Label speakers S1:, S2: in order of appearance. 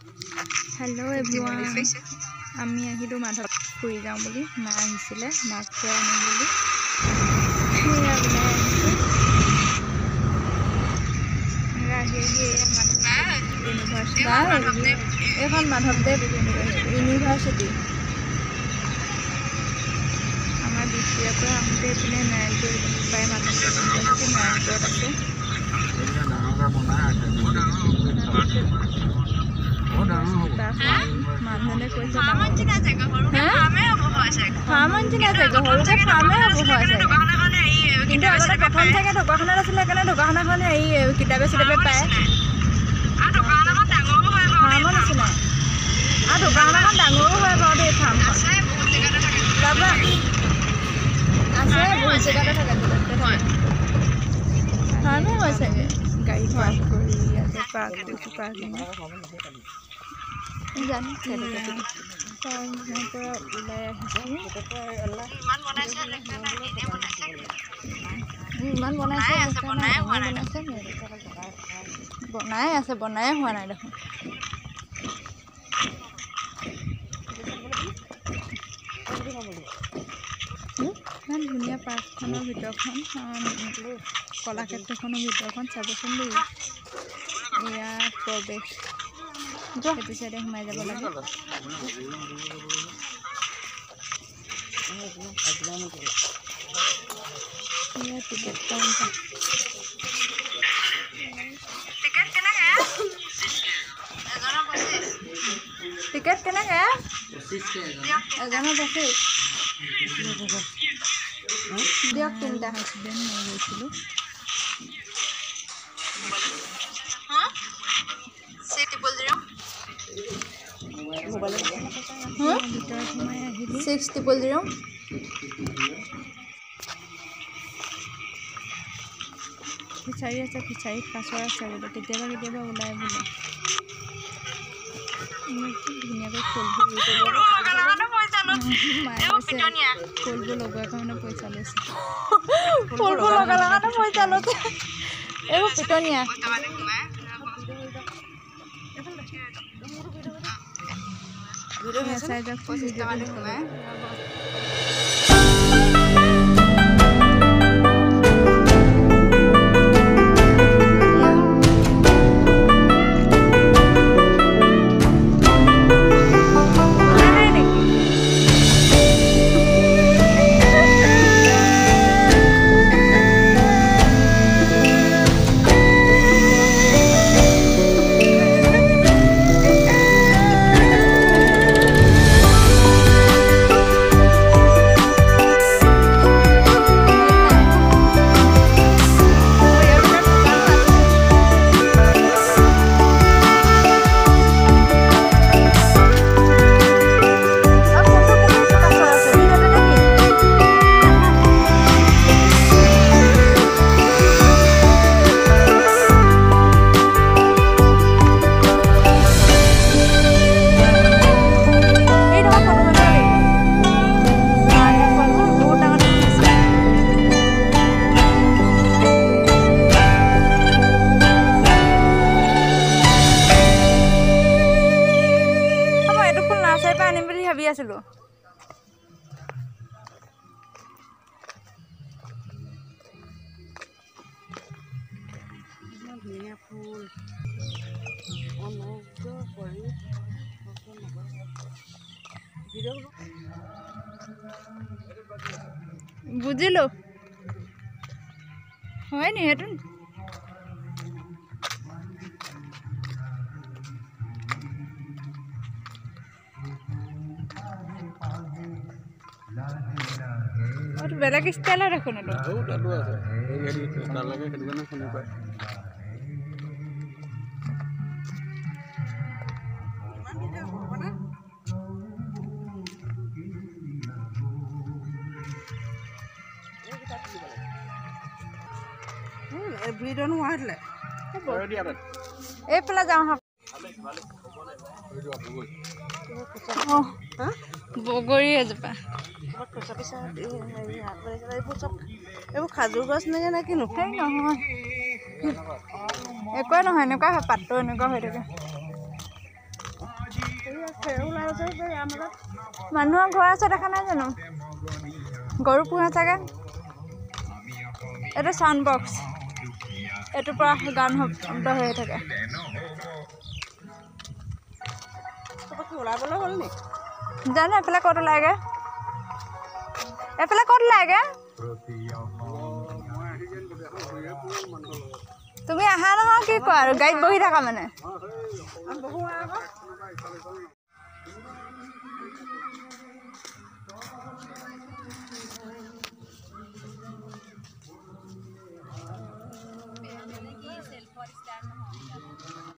S1: Hello everyone. আমি আহিলো মাধৱ ফুৰি যাওঁ বুলি মা আহিছিলে মাক খোৱা আনিম বুলি এখন মাধৱদেৱ ইউনিভাৰ্চিটি আমাৰ দ্বিতীয়ৰ পৰা আহোঁতে এইপিনে নাৰায়ণপুৰ পাই মাধৱদেৱ ইউনিভাৰ্চিটি নাৰায়ণপুৰত আছে মানুহে কৈছে কিন্তু আগতে প্ৰথম থাকে ঢকুৱাখানাত আছিলে সেইকাৰণে ঢকুৱাখানাখন হেৰি কিতাপে চিতাপে পায় ফাৰ্মৰ নিচিনা আৰু ঢকুৱাখানাখন ডাঙৰো হয় বাৰু দেই ফাৰ্মখন তাৰপৰা আছে বহুত জেগাতে থাকে ফাৰ্মে হয় চাগে গাড়ী পাৰ্ক কৰি আছে পাৰ্কিং জানো পৰা ওলাই আহিছোঁ ইমান বনাই আছে বনাই হোৱা নাই দেখোন ইমান ধুনীয়া পাৰ্কখনৰ ভিতৰখন কলাক্ষেত্ৰখনৰ ভিতৰখন চাবচোন দেই এয়া প্ৰৱেশ সেইটো চাইডে সোমাই যাব লাগে টিকেট কাউণ্টাৰ টিকেট কেনেকৈ এজনৰ 25 দিয়ক তিনিটা হাজবেণ্ড মই গৈছিলোঁ ভিতৰত সোমাই আহিলোঁ 600 ফিচাৰী আছে ফিচাৰীত কাছৰ আছে বোলে কেতিয়াবা ওলাই বোলে ধুনীয়াকৈ ফুলবোৰ লগোৱাৰ কাৰণে পইচা লৈছে ফুলবোৰ লগাৰ কাৰণে পইচা লৈছে এইবোৰ পিটনীয়া চাই যাওক ভাবি আছিলোঁ বুজিলোঁ হয় নি সেইটো বেলেগ ষ্টাইলৰ দেখোন এইফালে যাওঁ বগৰী এজোপা এইবোৰ খাজুৰ গছ নেকি নে কিনো সেই নহয় একোৱে নহয় এনেকুৱা হয় পাতটো এনেকুৱা হৈ থাকে মানুহৰ ঘৰ আছে দেখা নাই জানো গৰু পোহা চাগে এইটো সাউণ্ড বক্স এইটোৰ পৰা গান শব্দ হৈ থাকে
S2: ওলাবলৈ হ'ল নি
S1: জানো এফালে ক'ত ওলাইগে তুমি আহা নহয় কি কোৱা আৰু গাড়ীত বহি থাকা মানে